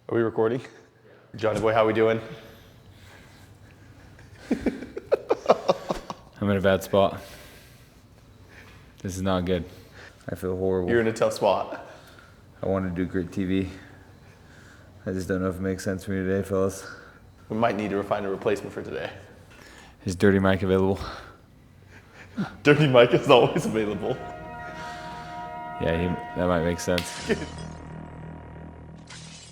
Are we recording? Johnny boy, how we doing? I'm in a bad spot. This is not good. I feel horrible. You're in a tough spot. I want to do Grit TV. I just don't know if it makes sense for me today, fellas. We might need to find a replacement for today. Is Dirty Mike available? Dirty Mike is always available. Yeah, that might make sense.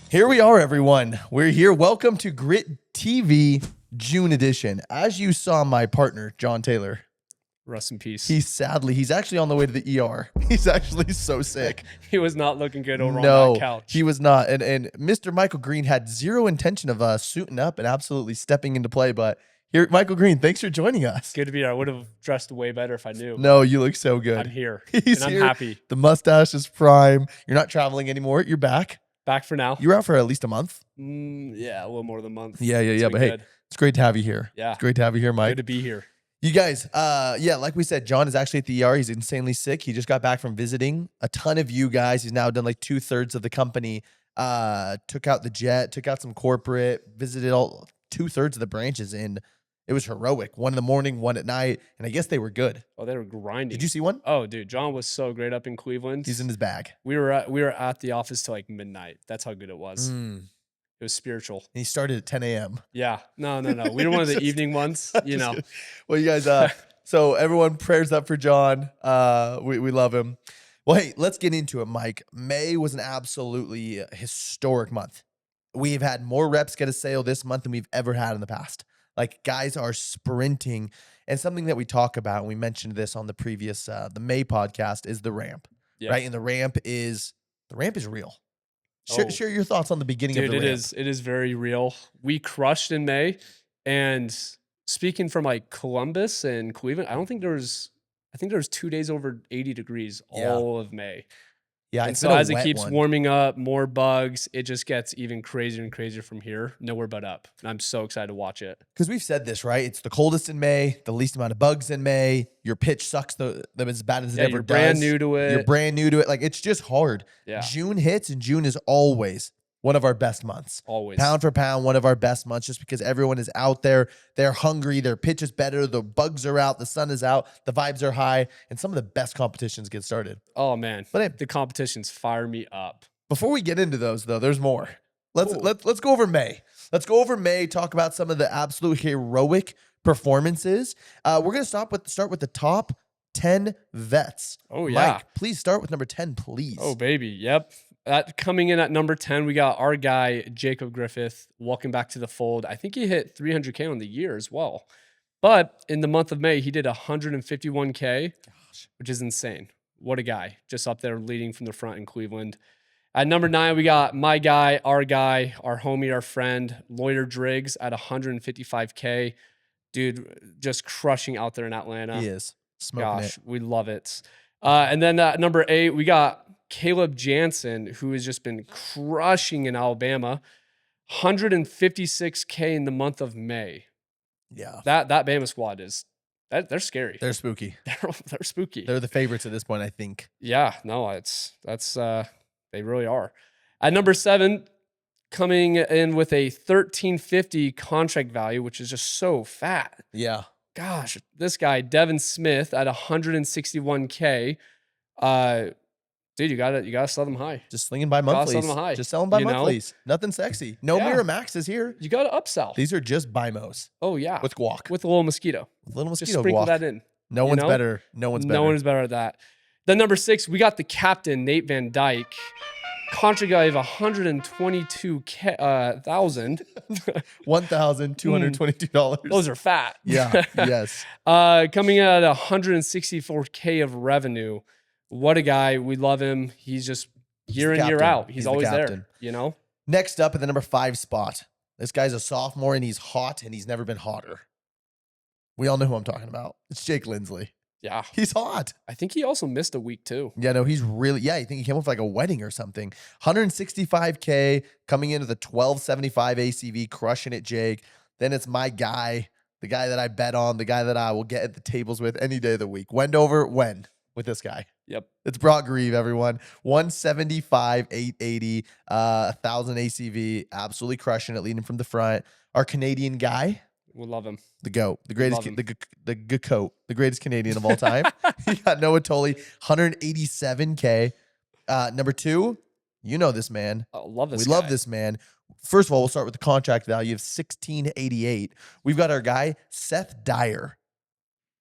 Here we are, everyone. We're here. Welcome to Grit TV June edition. As you saw my partner, John Taylor. Rest in peace. He's actually on the way to the ER. He's actually so sick. He was not looking good over on that couch. He was not. And Mr. Michael Green had zero intention of suiting up and absolutely stepping into play. But here, Michael Green, thanks for joining us. Good to be here. I would have dressed way better if I knew. No, you look so good. I'm here. He's and I'm here. happy. The mustache is prime. You're not traveling anymore. You're back. Back for now. You were out for at least a month. Yeah, a little more than a month. Yeah. It's But been hey, good. it's great to have you here. Yeah. It's great to have you here, Mike. Good to be here. You guys, like we said, John is actually at the ER. He's insanely sick. He just got back from visiting a ton of you guys. He's now done like 2/3 of the company. Took out the jet, took out some corporate, visited all 2/3 of the branches, and it was heroic. One in the morning, one at night, and I guess they were good. Oh, they were grinding. Did you see one? Oh, dude, John was so great up in Cleveland. He's in his bag. We were at the office till like midnight. That's how good it was. And It was spiritual. he started at 10 a.m. Yeah. No. We were one of the Just- evening ones. You know. Well, you guys, so everyone prayers up for John. We love him. Well, hey, let's get into it, Mike. May was an absolutely historic month. We've had more reps get a sale this month than we've ever had in the past. Like, guys are sprinting. And something that we talk about, and we mentioned this on the previous, the May podcast, is the ramp, Yeah. right? And the ramp is real. Oh. Share your thoughts on the beginning Dude, of the it ramp. is. It is very real. We crushed in May, and speaking from like Columbus and Cleveland, I think there was 2 days over 80 degrees Yeah. all of May. Yeah, And it's so been a as it wet keeps one. warming up, more bugs, it just gets even crazier and crazier from here. Nowhere but up. And I'm so excited to watch it. Because we've said this, right? It's the coldest in May, the least amount of bugs in May. Your pitch sucks as bad as it Yeah, ever you're does. brand new to it. You're brand new to it. Like, it's just hard. Yeah, June hits, and June is always one of our best months. always. Pound for pound, one of our best months, just because everyone is out there. They're hungry. Their pitch is better. The bugs are out. The sun is out. The vibes are high. And some of the best competitions get started. Oh, man. But hey, The competitions fire me up. before we get into those, though, there's more. Let's Cool. let's go over May. Let's go over May. Talk about some of the absolute heroic performances. We're gonna start with the top 10 vets. Oh, yeah. Mike, please start with number 10, please. Oh, baby. Yep. Coming in at number 10, we got our guy, Jacob Griffith. Welcome back to the fold. I think he hit 300K on the year as well. But in the month of May, he did 151K, which is insane. What a guy. Just up there leading from the front in Cleveland. At number 9, we got my guy, our homie, our friend, Lawyer Driggs at 155K. Dude, just crushing out there in Atlanta. He is smoking Gosh, it. we love it. And then at number 8, we got Caleb Jansen, who has just been crushing in Alabama. 156K in the month of May. Yeah, That Bama squad they're scary. they're spooky. They're spooky. They're the favorites at this point, I think. Yeah, no, they really are. At number 7, coming in with a 1350 contract value, which is just so fat. Yeah, Gosh, this guy, Devin Smith at 161K. Dude, you gotta sell them high. just slinging by Gotta sell monthlies. them high, Just selling by you know? monthlies. Nothing sexy. No Yeah. Miramax is here. You gotta upsell. These are just BIMOs Oh yeah, with guac. with a little mosquito. Little Just mosquito sprinkle guac. that in. No you one's know? better. No one's better. No one is better at that. Then number 6, we got the captain, Nate Van Dyke. Contract value of 122,000. $1,222. Those are fat. Yeah. Yes. Coming in at 164K of revenue. What a guy. We love him. He's just year the in, year captain. out. He's He's the always there, captain. you know? Next up at the number 5 spot. This guy's a sophomore and he's hot and he's never been hotter. We all know who I'm talking about. It's Jake Lindsley. Yeah. He's hot. I think he also missed a week too. Yeah, no, he's really, I think he came off like a wedding or something. 165K coming into the 1275 ACV, crushing it, Jake. Then it's my guy, the guy that I bet on, the guy that I will get at the tables with any day of the week. Wendover, when? With this guy. Yep. It's Brock Grieve, everyone. 175, 880, 1,000 ACV. Absolutely crushing it, leading from the front. Our Canadian guy, We love him. the GOAT, the greatest, love him. the GOAT, the greatest Canadian of all time. He got Noah Tolley, 187K. Number 2, you know this man. I love this We love guy. this man. First of all, we'll start with the contract value of 1688. We've got our guy, Seth Dyer,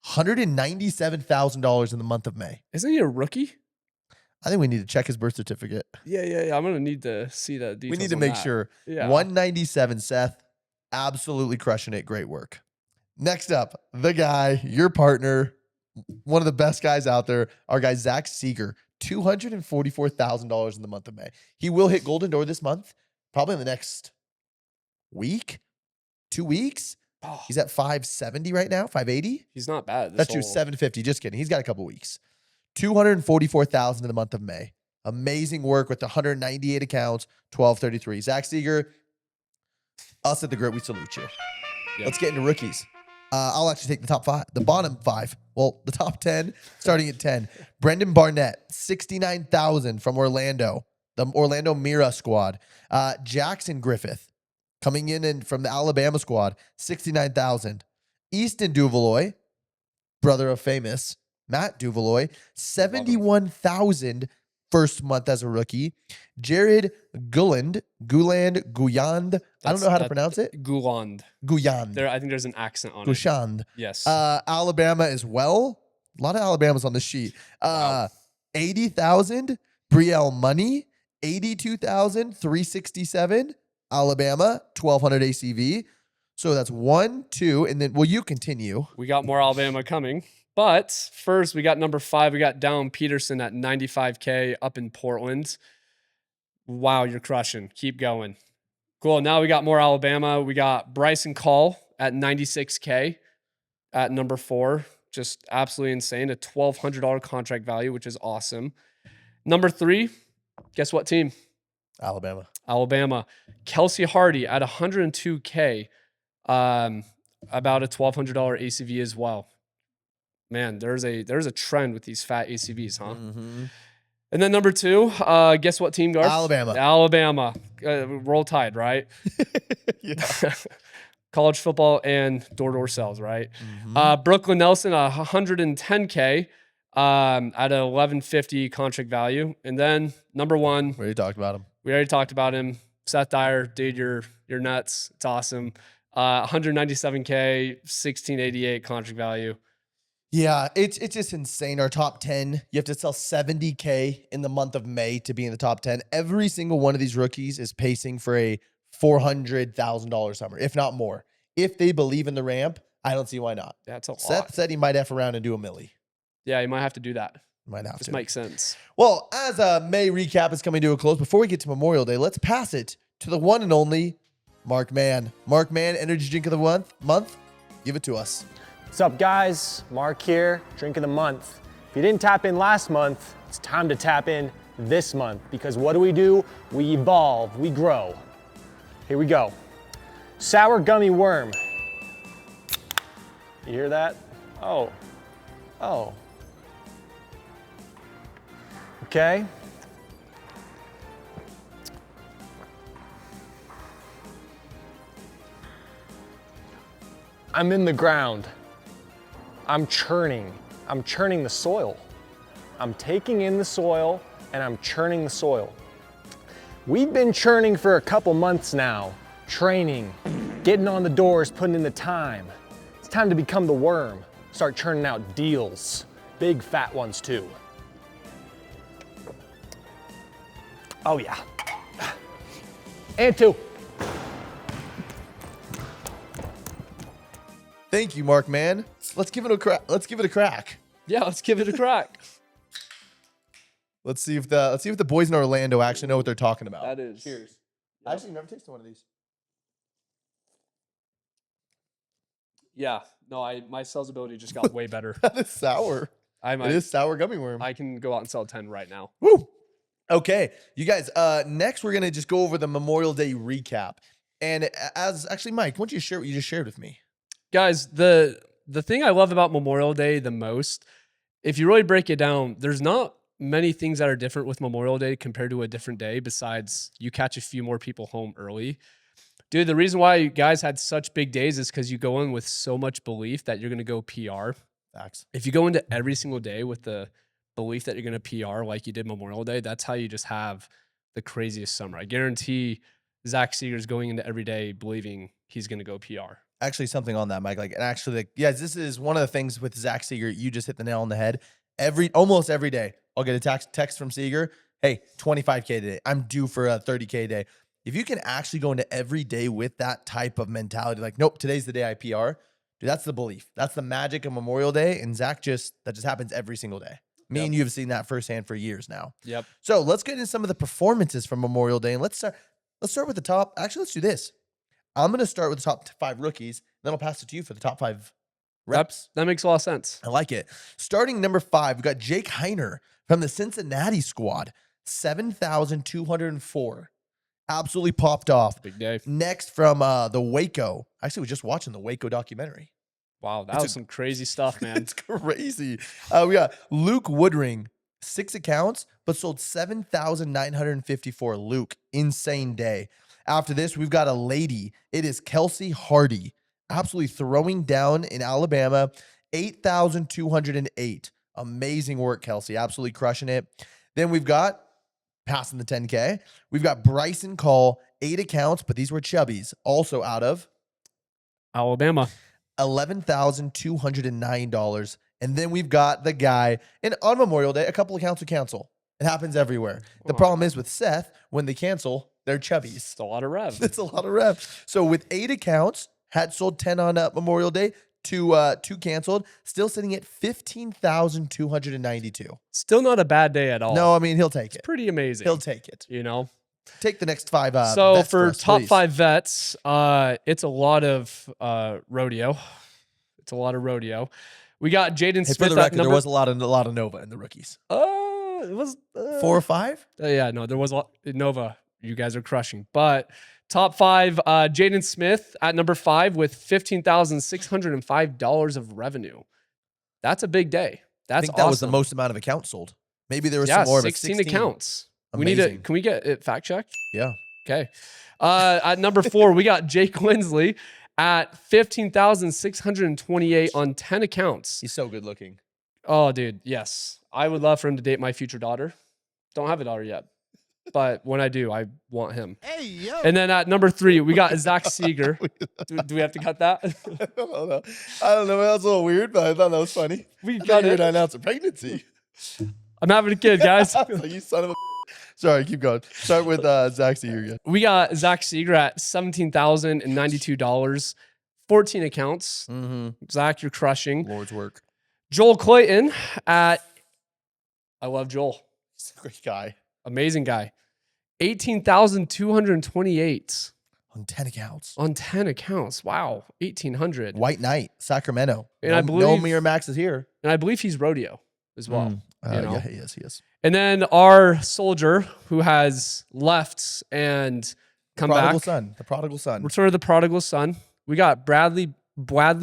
$197,000 in the month of May. Isn't he a rookie? I think we need to check his birth certificate. Yeah. I'm going to need to see the details. We need to on make that. sure. Yeah. 197, Seth. Absolutely crushing it. Great work. Next up, the guy, your partner, one of the best guys out there, our guy, Zach Seeger, $244,000 in the month of May. He will hit Golden Door this month, probably in the next week, 2 weeks. Oh, He's at 570 right now, 580. he's not bad. That's true, 750. Just kidding. He's got a couple weeks. 244,000 in the month of May. Amazing work with 198 accounts, 1233. Zach Seeger, us at the Grit, we salute you. Yep. Let's get into rookies. I'll actually take the top 5, the bottom 5. Well, the top 10, starting at 10. Brendan Barnett, 69,000 from Orlando, the Orlando Mira squad. Jackson Griffith, coming in and from the Alabama squad, 69,000. Easton Duvaloy, brother of famous Matt Duvaloy, 71,000 first month as a rookie. Jared Guyand. I don't know how to pronounce it. Gouland. Guyand. I think there's an accent on it. Gushand. Yes. Alabama as well. A lot of Alabamas on this sheet. Wow. 80,000. Brielle Money. 82,367. Alabama. 1,200 ACV. So that's 1, 2, and then will you continue? We got more Alabama coming. But first, we got number 5. We got Dallin Peterson at 95K up in Portland. Wow, you're crushing. Keep going. Cool. Now we got more Alabama. We got Bryson Call at 96K at number 4. Just absolutely insane. A $1,200 contract value, which is awesome. Number 3, guess what team? Alabama. Alabama. Kelsey Hardy at 102K. About a $1,200 ACV as well. Man, there's a trend with these fat ACVs, huh? Mm-hmm. And then number 2, guess what team, Garth? Alabama. Alabama. Roll Tide, right? Yeah. College football and door-to-door sales, right? Mhm. Brooklyn Nelson, 110K at an 1150 contract value. And then number 1, We already talked about him. we already talked about him. Seth Dyer, dude, you're nuts. It's awesome. 197K, 1688 contract value. Yeah, it's just insane. Our top 10, you have to sell 70K in the month of May to be in the top 10. Every single one of these rookies is pacing for a $400,000 summer, if not more. If they believe in the ramp, I don't see why not. That's a lot. Seth said he might F around and do a milli. Yeah, you might have to do that. Might have This to. makes sense. Well, as May recap is coming to a close, before we get to Memorial Day, let's pass it to the one and only Mark Mann. Mark Mann, energy drink of the month. Give it to us. What's up, guys? Mark here, drink of the month. If you didn't tap in last month, it's time to tap in this month because what do? We evolve, we grow. Here we go. Sour gummy worm. You hear that? Oh. Okay. I'm in the ground. I'm churning the soil. I'm taking in the soil and I'm churning the soil. We've been churning for a couple months now, training, getting on the doors, putting in the time. It's time to become the worm, start churning out deals, big fat ones too. Oh yeah. And 2. Thank you, Mark Mann. Let's give it a crack. Yeah, let's give it a crack. Let's see if the boys in Orlando actually know what they're talking about. That is. Cheers. Yep. Actually, never tasted one of these. Yeah. No, my sales ability just got way better. That is sour. I It might. is sour gummy worm. I can go out and sell 10 right now. Woo. Okay, you guys. Next, we're gonna just go over the Memorial Day recap. And as actually, Mike, why don't you share what you just shared with me? Guys, the thing I love about Memorial Day the most if you really break it down, there's not many things that are different with Memorial Day compared to a different day besides you catch a few more people home early. Dude, the reason why you guys had such big days is because you go in with so much belief that you're going to go PR. Facts. If you go into every single day with the belief that you're going to PR like you did Memorial Day, that's how you just have the craziest summer. I guarantee Zach Seeger's going into every day believing he's going to go PR. Actually, something on that, Mike. Like, and actually, like, yeah, this is one of the things with Zach Seeger. You just hit the nail on the head. Almost every day, I'll get a text from Seeger. Hey, 25K today. I'm due for a 30K day. If you can actually go into every day with that type of mentality, like, nope, today's the day I PR. Dude, that's the belief. That's the magic of Memorial Day. And Zach that just happens every single day. Me and you have seen that firsthand for years now. Yep. So let's get into some of the performances from Memorial Day. And let's start with the top. Actually, let's do this. I'm going to start with the top 5 rookies. Then I'll pass it to you for the top 5 reps. That makes a lot of sense. I like it. Starting number 5, we've got Jake Heiner from the Cincinnati squad. 7,204. Absolutely popped off. Big day. Next from the Waco. Actually, we're just watching the Waco documentary. Wow, that was some crazy stuff, man. It's crazy. We got Luke Woodring, 6 accounts, but sold 7,954. Luke, insane day. After this, we've got a lady. It is Kelsey Hardy, absolutely throwing down in Alabama, 8,208. Amazing work, Kelsey. Absolutely crushing it. Then we've got, passing the 10K, we've got Bryson Call, 8 accounts, but these were chubbies, also out of Alabama. $11,209. And then we've got the guy, and on Memorial Day, a couple accounts will cancel. It happens everywhere. The problem is with Seth, when they cancel, they're chubbies. It's a lot of rev. It's a lot of reps. So with 8 accounts, had sold 10 on Memorial Day, two canceled, still sitting at 15,292. Still not a bad day at all. No, I mean, he'll take It's it. pretty amazing. He'll take it. You know? Take the next 5 So vets for us, top please. 5 vets, it's a lot of rodeo. It's a lot of rodeo. We got Jaden Hey, Smith. for the at record, there was a lot of Nova in the rookies. it was 4 or 5? yeah, no, there was a lot. Nova, you guys are crushing. But top 5, Jaden Smith at number 5 with $15,605 of revenue. That's a big day. That's I think that was the awesome. most amount of accounts sold. Maybe there was Yeah, some more, 16 but 16 accounts. Amazing. Can we get it fact checked? Yeah. Okay. At number 4, we got Jake Lindsley at 15,628 on 10 accounts. He's so good looking. Oh, dude, yes. I would love for him to date my future daughter. Don't have a daughter yet, but when I do, I want him. Hey, yo. And then at number 3, we got Zach Seeger. Do we have to cut that? I don't know. That was a little weird, but I thought that was funny. We I got thought you were it. going to announce a pregnancy. I'm having a kid, guys. Like, you son of a. Sorry, keep going. Start with Zach Seeger again. We got Zach Seeger at $17,092, 14 accounts. Mm-hmm. Zach, you're crushing. Lord's work. Joel Clayton at, I love Joel. He's a great guy. Amazing guy. 18,228 On 10 accounts. on 10 accounts. Wow. 1,800. White Knight, Sacramento. And I no believe- Miramax is here. And I believe he's rodeo as well. you know? Yeah, he is. He is. And then our soldier who has left and come Prodigal back. son. The prodigal son. Return of the prodigal son. We got Bradley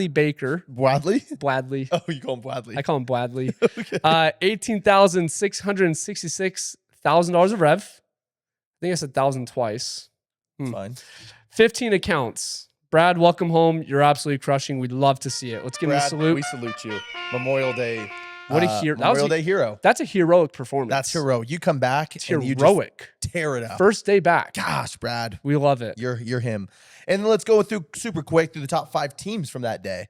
Baker. Bradley? Bladley. Oh, you call him Bradley. I call him Bladley. Okay. $18,666,000 of rev. I think I said 1,000 twice. Fine. 15 accounts. Brad, welcome home. You're absolutely crushing. We'd love to see it. Let's give him a Brad, salute. we salute you. Memorial Day. What a hero. That was Memorial a- Day hero. That's a heroic performance. That's hero. You come back It's and you just heroic. tear it up. First day back. Gosh, Brad. We love it. You're him. And let's go through super quick through the top 5 teams from that day.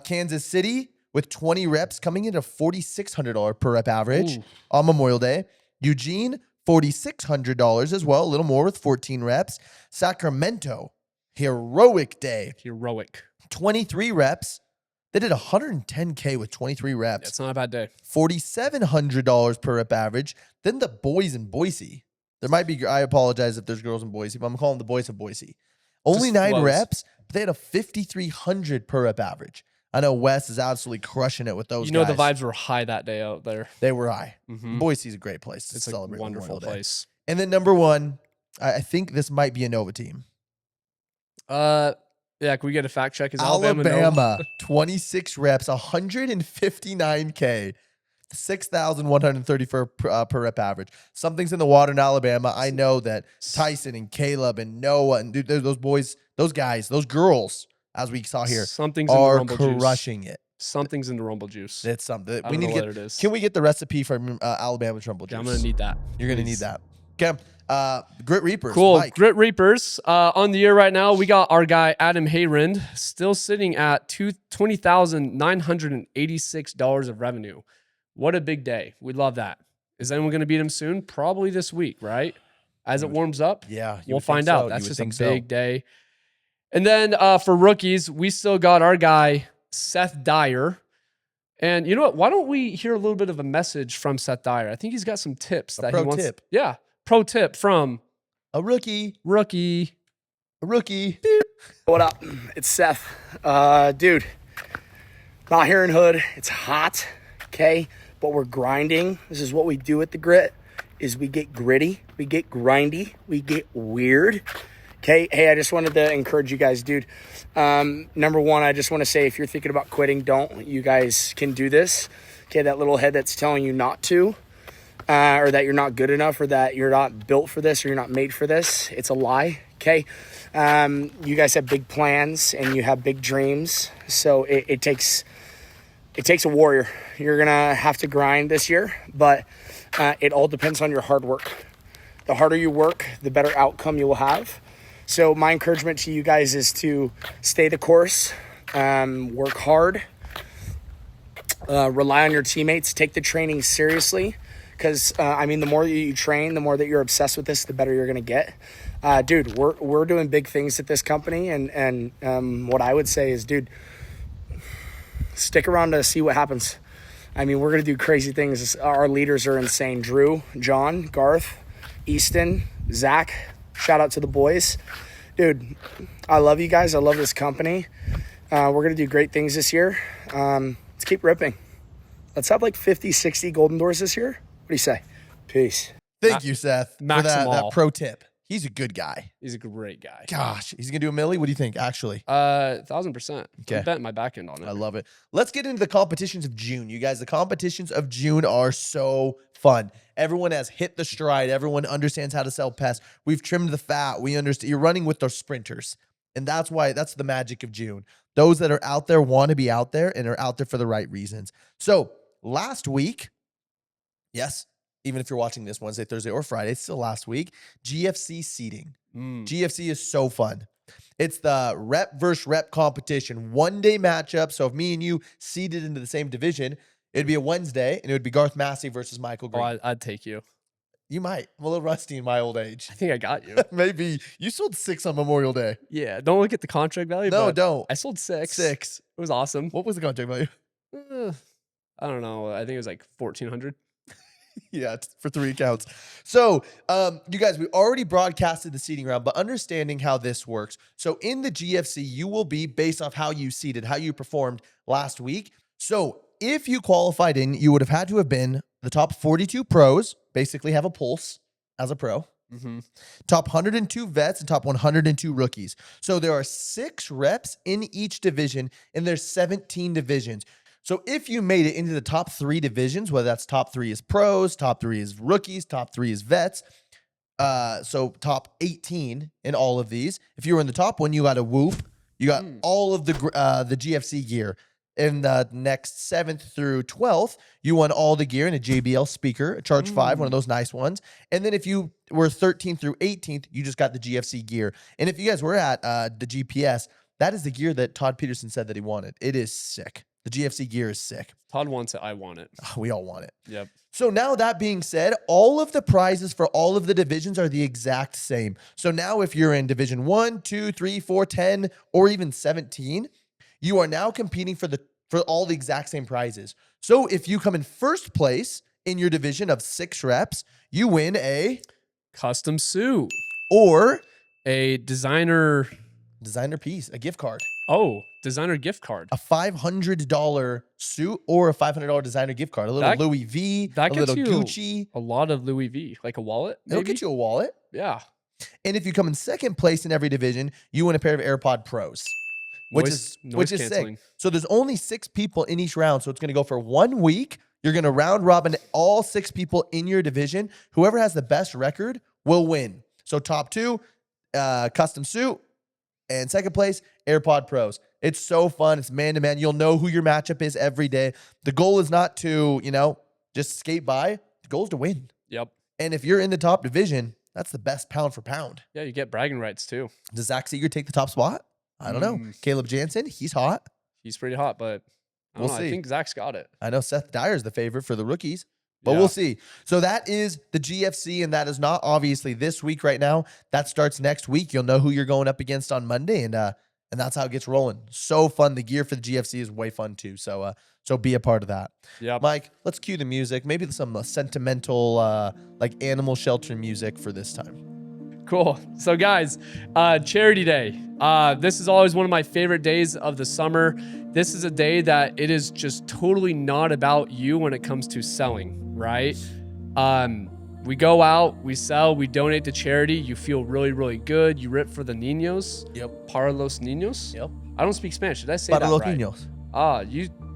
Kansas City with 20 reps coming in at $4,600 per rep average Ooh. on Memorial Day. Eugene, $4,600 as well, a little more with 14 reps. Sacramento, heroic day, Heroic. 23 reps. They did 110K with 23 reps. It's not a bad day. $4,700 per rep average. Then the boys in Boise. There might be, I apologize if there's girls in Boise, but I'm calling the boys of Boise. Only Just 9 flows. reps, but they had a 5,300 per rep average. I know Wes is absolutely crushing it with those You know guys. the vibes were high that day out there. They were high. Mhm. Boise's a great place to It's a celebrate wonderful Memorial Day. place. And then number 1, I think this might be a Nova team. Yeah, can we get a fact check? Is Alabama? Alabama 26 reps, 159K. 6,130 per rep average. Something's in the water in Alabama. I know that Tyson and Caleb and Noah and dude, those boys, those guys, those girls, as we saw here, Something's in the are rumble juice. crushing it. Something's in the rumble juice. It's something. I We don't need know to what it is. Can we get the recipe from Alabama Trumbull juice? Yeah, I'm gonna need that. You're gonna please. need that. Okay. Grit Reapers. Cool. Mike. Grit Reapers. On the year right now, we got our guy Adam Hayrind still sitting at $20,986 of revenue. What a big day. We love that. Is anyone going to beat him soon? Probably this week, right? As it warms up. Yeah, We'll find out. That's just a so. big day. And then for rookies, we still got our guy Seth Dyer. And you know what? Why don't we hear a little bit of a message from Seth Dyer? I think he's got some tips that pro he wants. tip. Yeah. Pro tip from A rookie. rookie. A rookie. What up? It's Seth. Dude, not here in Hood. It's hot, okay? But we're grinding. This is what we do at the Grit, is we get gritty, we get grindy, we get weird. Okay, hey, I just wanted to encourage you guys, dude. Number one, I just want to say if you're thinking about quitting, don't. You guys can do this. Okay, that little head that's telling you not to, or that you're not good enough, or that you're not built for this, or you're not made for this, it's a lie, okay? You guys have big plans and you have big dreams, so it takes a warrior. You're gonna have to grind this year, but it all depends on your hard work. The harder you work, the better outcome you will have. So my encouragement to you guys is to stay the course, work hard, rely on your teammates, take the training seriously. Because, the more you train, the more that you're obsessed with this, the better you're going to get. Dude, we're doing big things at this company. And what I would say is, dude, stick around to see what happens. We're going to do crazy things. Our leaders are insane. Drew, John, Garth, Easton, Zach. Shout out to the boys. Dude, I love you guys. I love this company. We're going to do great things this year. Let's keep ripping. Let's have like 50, 60 Golden Doors this year. What do you say? Peace. Thank you, Seth, for Max them that all. pro tip. He's a good guy. He's a great guy. Gosh, he's gonna do a milli. What do you think? Actually, 1,000%. Okay. I'm betting my back end on it. I love it. Let's get into the competitions of June, you guys. The competitions of June are so fun. Everyone has hit the stride. Everyone understands how to sell pests. We've trimmed the fat. We understand. You're running with those sprinters, and that's the magic of June. Those that are out there want to be out there and are out there for the right reasons. So last week, yes, even if you're watching this Wednesday, Thursday, or Friday, it's still last week, GFC seeding. GFC is so fun. It's the rep versus rep competition, 1 day matchup. So if me and you seeded into the same division, it'd be a Wednesday, and it would be Garth Massey versus Michael Green. Oh, I'd take you. You might. I'm a little rusty in my old age. I think I got you. Maybe. You sold 6 on Memorial Day. Yeah. Don't look at the contract value. No, but don't. I sold 6. 6. It was awesome. What was the contract value? I don't know. I think it was like 1,400. Yeah, it's for 3 accounts. So, you guys, we already broadcasted the seeding round, but understanding how this works. So, in the GFC, you will be based off how you seeded, how you performed last week. So, if you qualified in, you would have had to have been the top 42 pros, basically have a pulse as a pro, top 102 vets, and top 102 rookies. So, there are 6 reps in each division, and there's 17 divisions. So if you made it into the top 3 divisions, whether that's top 3 is pros, top 3 is rookies, top 3 is vets, so top 18 in all of these. If you were in the top one, you got a whoop. You got all of the GFC gear. In the next 7th through 12th, you won all the gear in a JBL speaker, a Charge 5, one of those nice ones. And then if you were 13th through 18th, you just got the GFC gear. And if you guys were at the GPS, that is the gear that Todd Peterson said that he wanted. It is sick. The GFC gear is sick. Todd wants it. I want it. We all want it. Yep. So now that being said, all of the prizes for all of the divisions are the exact same. So now if you're in division 1, 2, 3, 4, 10, or even 17, you are now competing for all the exact same prizes. So if you come in first place in your division of 6 reps, you win a Custom suit. or A designer piece, a gift card, designer gift card. a $500 suit or a $500 designer gift card, a little That- Louis V, that a gets little you Gucci. A lot of Louis V. Like a wallet, It'll maybe? get you a wallet. Yeah. And if you come in second place in every division, you win a pair of AirPod Pros, which Noise is sick. canceling. So there's only 6 people in each round, so it's going to go for 1 week. You're going to round robin all 6 people in your division. Whoever has the best record will win. So top 2, custom suit, and second place, AirPod Pros. It's so fun. It's man-to-man. You'll know who your matchup is every day. The goal is not to, just skate by. The goal is to win. Yep. And if you're in the top division, that's the best pound for pound. Yeah, you get bragging rights too. Does Zach Seeger take the top spot? I don't know. Caleb Jansen, he's hot. He's pretty hot, but I don't We'll know. see. I think Zach's got it. I know Seth Dyer's the favorite for the rookies, but Yeah. we'll see. So that is the GFC, and that is not obviously this week right now. That starts next week. You'll know who you're going up against on Monday, and that's how it gets rolling. So fun. The gear for the GFC is way fun too. So be a part of that. Yep. Mike, let's cue the music. Maybe some sentimental, like animal shelter music for this time. Cool. So guys, Charity Day. This is always one of my favorite days of the summer. This is a day that it is just totally not about you when it comes to selling, right? We go out, we sell, we donate to charity. You feel really, really good. You rip for the niños. Yep. Para los niños. Yep. I don't speak Spanish. Did I say Para that los right? niños.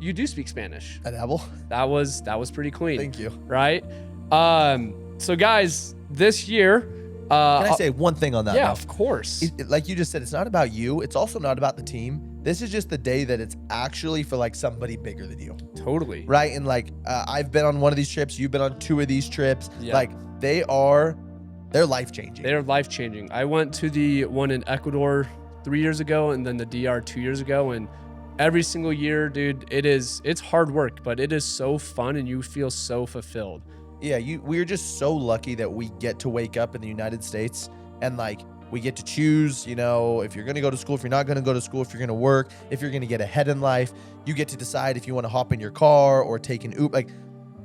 You do speak Spanish. A dabble. That was pretty clean. Thank you. Right? So guys, this year, Can I say one thing on that? yeah, though? of course. Like you just said, it's not about you. It's also not about the team. This is just the day that it's actually for like somebody bigger than you, Totally. right? And like I've been on one of these trips. You've been on 2 of these trips. Yeah. Like they're life changing. They're life changing. I went to the one in Ecuador 3 years ago and then the DR 2 years ago. And every single year, dude, it's hard work, but it is so fun and you feel so fulfilled. Yeah, we're just so lucky that we get to wake up in the United States and like we get to choose, if you're going to go to school, if you're not going to go to school, if you're going to work, if you're going to get ahead in life, you get to decide if you want to hop in your car or take an Uber. Like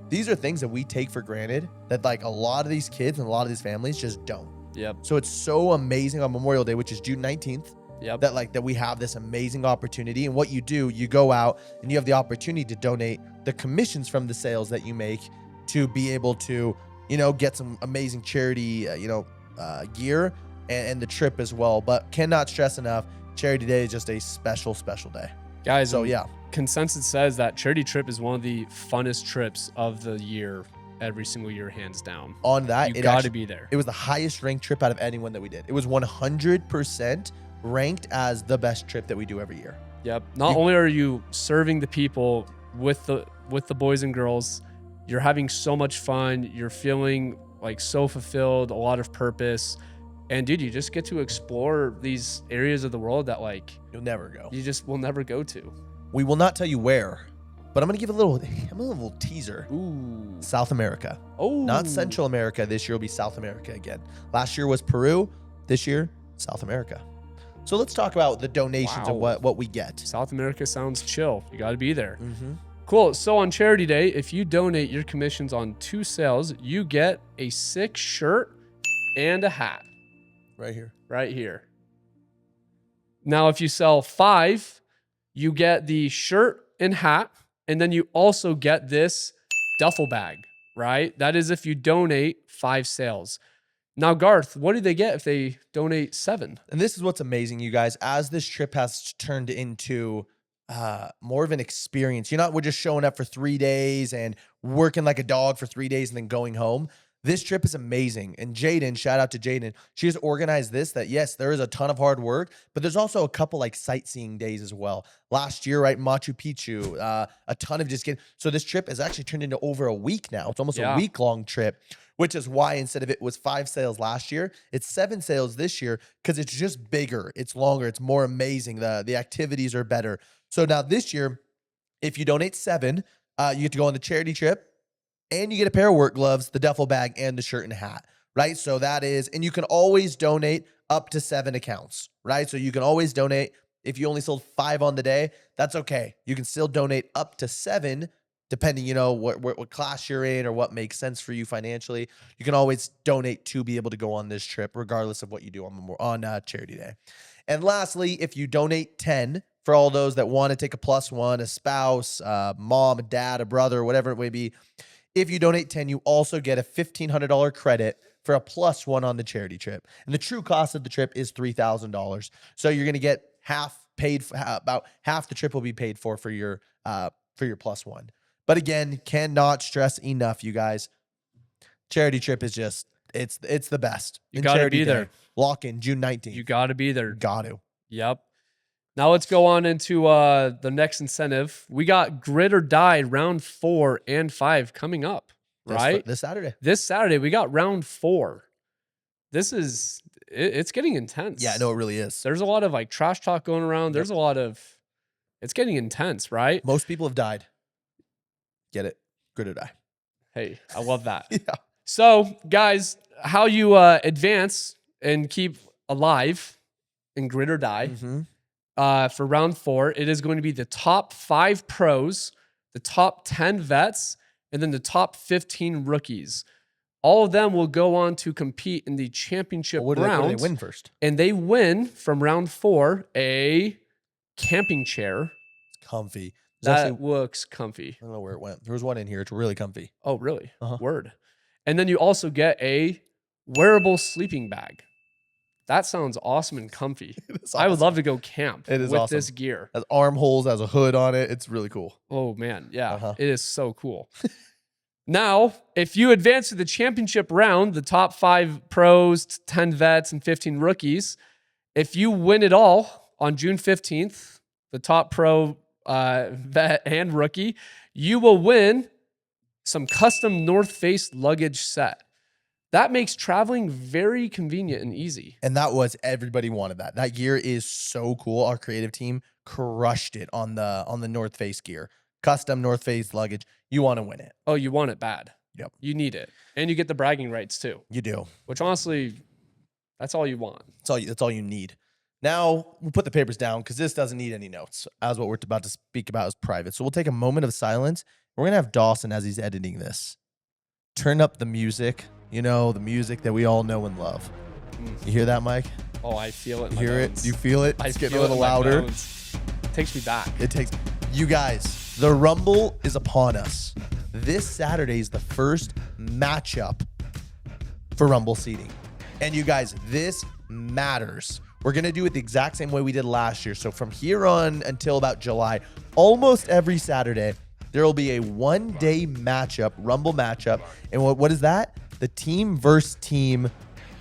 these are things that we take for granted that like a lot of these kids and a lot of these families just don't. Yep. So it's so amazing on Memorial Day, which is June 19th, Yep. that we have this amazing opportunity. And what you do, you go out and you have the opportunity to donate the commissions from the sales that you make to be able to, get some amazing charity, gear and the trip as well. But cannot stress enough, Charity Day is just a special, special day. Guys, So yeah, consensus says that charity trip is one of the funnest trips of the year, every single year, hands down. on that, You got to be there. it was the highest ranked trip out of anyone that we did. It was 100% ranked as the best trip that we do every year. Yep. Not only are you serving the people with the boys and girls, you're having so much fun. You're feeling like so fulfilled, a lot of purpose. And dude, you just get to explore these areas of the world that like You'll never go. you just will never go to. We will not tell you where, but I'm going to give a little teaser. Ooh. South America. Oh. Not Central America. This year will be South America again. Last year was Peru. This year, South America. So let's talk about the donations and Wow. what we get. South America sounds chill. You got to be there. Mm-hmm. Cool. So on Charity Day, if you donate your commissions on 2 sales, you get a sick shirt and a hat Right here. right here. Now, if you sell 5, you get the shirt and hat, and then you also get this duffel bag, right? That is if you donate 5 sales. Now, Garth, what do they get if they donate 7? And this is what's amazing, you guys. As this trip has turned into more of an experience, we're just showing up for 3 days and working like a dog for 3 days and then going home. This trip is amazing. And Jaden, shout out to Jaden, she has organized this that, yes, there is a ton of hard work, but there's also a couple like sightseeing days as well. Last year, right, Machu Picchu, a ton of just getting. So this trip has actually turned into over a week now. It's almost a week-long trip, which is why instead of it was 5 sales last year, it's 7 sales this year because it's just bigger, it's longer, it's more amazing. The activities are better. So now this year, if you donate 7, you get to go on the charity trip. And you get a pair of work gloves, the duffel bag, and the shirt and hat, right? So that is, and you can always donate up to 7 accounts, right? So you can always donate. If you only sold 5 on the day, that's okay. You can still donate up to 7, depending, what class you're in or what makes sense for you financially. You can always donate to be able to go on this trip, regardless of what you do on Charity Day. And lastly, if you donate 10, for all those that want to take a +1, a spouse, mom, a dad, a brother, whatever it may be, if you donate 10, you also get a $1,500 credit for a +1 on the charity trip. And the true cost of the trip is $3,000. So you're going to get half paid, about half the trip will be paid for your +1. But again, cannot stress enough, you guys. Charity trip is just, it's the best. You And gotta Charity be Day, there. Lock in June 19th. You got to be there. got to. Yep. Now let's go on into the next incentive. We got Grit or Die round 4 and 5 coming up, right? This Saturday. This Saturday, we got round 4. This is, it's getting intense. Yeah, no, it really is. There's a lot of like trash talk going around. There's a lot of, it's getting intense, right? Most people have died. Get it? Grit or die. Hey, I love that. Yeah. So, guys, how you advance and keep alive in Grit or Die for round 4, it is going to be the top 5 pros, the top 10 vets, and then the top 15 rookies. All of them will go on to compete in the championship What round. do they win first? And they win from round 4 a camping chair. It's comfy. There's That actually, looks comfy. I don't know where it went. There was one in here. It's really comfy. Oh, really? Uh-huh. Word. And then you also get a wearable sleeping bag. That sounds awesome and comfy. I would love to go camp It is with awesome. this gear. Has armholes, has a hood on it. It's really cool. Oh, man. Yeah, Uh-huh. it is so cool. Now, if you advance to the championship round, the top 5 pros, 10 vets, and 15 rookies, if you win it all on June 15th, the top pro, vet, and rookie, you will win some custom North Face luggage set. That makes traveling very convenient and easy. And that was, everybody wanted that. That gear is so cool. Our creative team crushed it on the North Face gear. Custom North Face luggage. You want to win it. Oh, you want it bad. Yep. You need it. And you get the bragging rights too, You do. which honestly, that's all you want. That's all you need. Now we'll put the papers down because this doesn't need any notes. As what we're about to speak about is private. So we'll take a moment of silence. We're gonna have Dawson, as he's editing this, turn up the music. You know, the music that we all know and love. You hear that, Mike? Oh, I feel it. You In my hear bones. it? You feel it? I It's getting feel a it little in my louder. bones. Takes me back. It takes you guys. The Rumble is upon us. This Saturday is the first matchup for Rumble seating. And you guys, this matters. We're going to do it the exact same way we did last year. So from here on until about July, almost every Saturday, there will be a one-day matchup, Rumble matchup. And what is that? The team versus team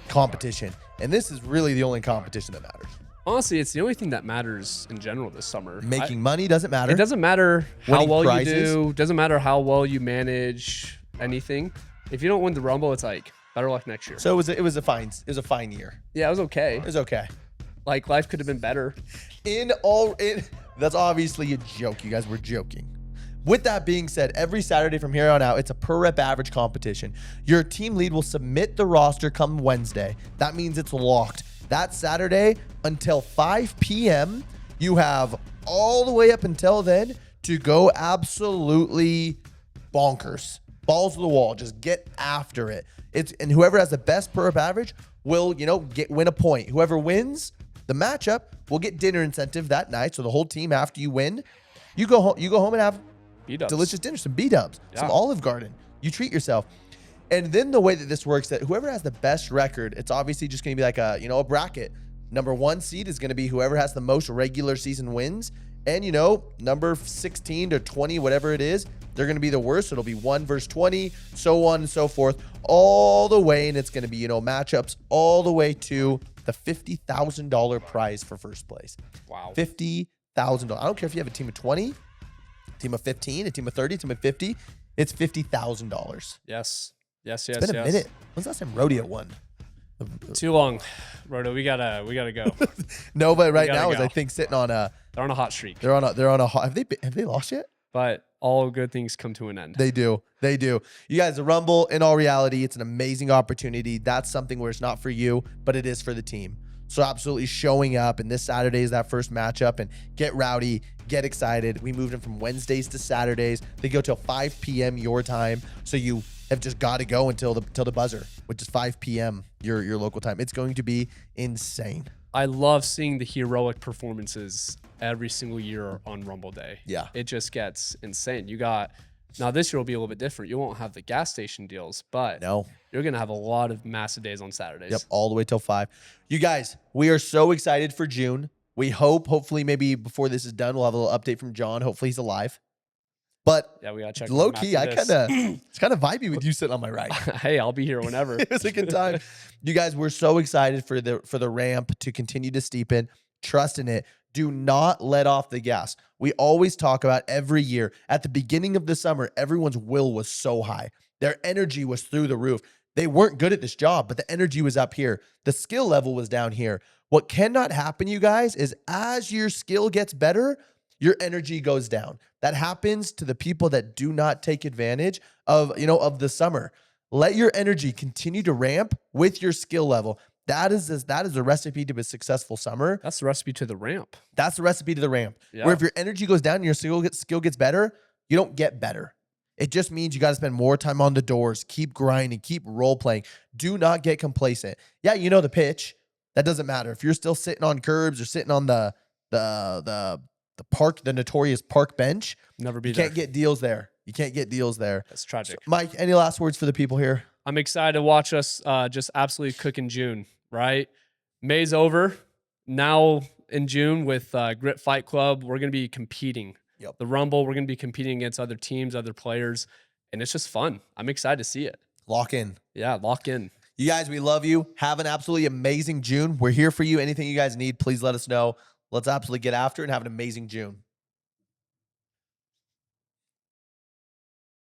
competition. And this is really the only competition that matters. Honestly, it's the only thing that matters in general this summer. Making money doesn't matter. It doesn't matter how Winning well prizes. you do. Doesn't matter how well you manage anything. If you don't win the Rumble, it's like better luck next year. So it was a fine year. Yeah, it was okay. It was okay. Like life could have been better. That's obviously a joke. You guys were joking. With that being said, every Saturday from here on out, it's a per rep average competition. Your team lead will submit the roster come Wednesday. That means it's locked. That Saturday until 5 p.m., you have all the way up until then to go absolutely bonkers. Balls to the wall. Just get after it. And whoever has the best per rep average will, win a point. Whoever wins the matchup will get dinner incentive that night. So the whole team, after you win, you go home and have B-dubs. delicious dinner, some B-dubs, some Yeah. Olive Garden. You treat yourself. And then the way that this works, that whoever has the best record, it's obviously just going to be like a bracket. Number 1 seed is going to be whoever has the most regular season wins. And, number 16 to 20, whatever it is, they're going to be the worst. So it'll be 1 versus 20, so on and so forth, all the way. And it's going to be, matchups all the way to the $50,000 prize for first place. Wow. $50,000. I don't care if you have a team of 20, a team of 15, a team of 30, a team of 50. It's $50,000. Yes. Yes. It's been a minute. When's the last time Rodeo won? Too long, Roto. We gotta go. Nova right gotta now is go. I think sitting on a They're on a hot streak. they're on a have they lost yet? But all good things come to an end. They do. You guys, the Rumble, in all reality, it's an amazing opportunity. That's something where it's not for you, but it is for the team. So absolutely showing up, and this Saturday is that first matchup, and get rowdy, get excited. We moved them from Wednesdays to Saturdays. They go till 5 p.m. your time, so you have just got to go until the buzzer, which is 5 p.m. your local time. It's going to be insane. I love seeing the heroic performances every single year on Rumble Day. Yeah. It just gets insane. Now this year will be a little bit different. You won't have the gas station deals, but No. you're going to have a lot of massive days on Saturdays. Yep, all the way till 5. You guys, we are so excited for June. We hopefully maybe before this is done, we'll have a little update from John. Hopefully he's alive. But Yeah, we gotta check. low with him key, I after this. it's kind of vibey with you sitting on my right. Hey, I'll be here whenever. It was a good time. You guys, we're so excited for the ramp to continue to steepen. Trust in it. Do not let off the gas. We always talk about every year at the beginning of the summer, everyone's will was so high. Their energy was through the roof. They weren't good at this job, but the energy was up here. The skill level was down here. What cannot happen, you guys, is as your skill gets better, your energy goes down. That happens to the people that do not take advantage of, of the summer. Let your energy continue to ramp with your skill level. That is the recipe to a successful summer. That's the recipe to the ramp. That's the recipe to the ramp. Yeah. Where if your energy goes down and your skill gets better, you don't get better. It just means you got to spend more time on the doors, keep grinding, keep role playing. Do not get complacent. Yeah, you know the pitch. That doesn't matter. If you're still sitting on curbs or sitting on the notorious park bench, Never be you there. can't get deals there. You can't get deals there. That's tragic. Mike, any last words for the people here? I'm excited to watch us just absolutely cook in June, right? May's over. Now in June with Grit Fight Club, we're going to be competing. Yep. The Rumble, we're going to be competing against other teams, other players, and it's just fun. I'm excited to see it. Lock in. Yeah, lock in. You guys, we love you. Have an absolutely amazing June. We're here for you. Anything you guys need, please let us know. Let's absolutely get after it and have an amazing June.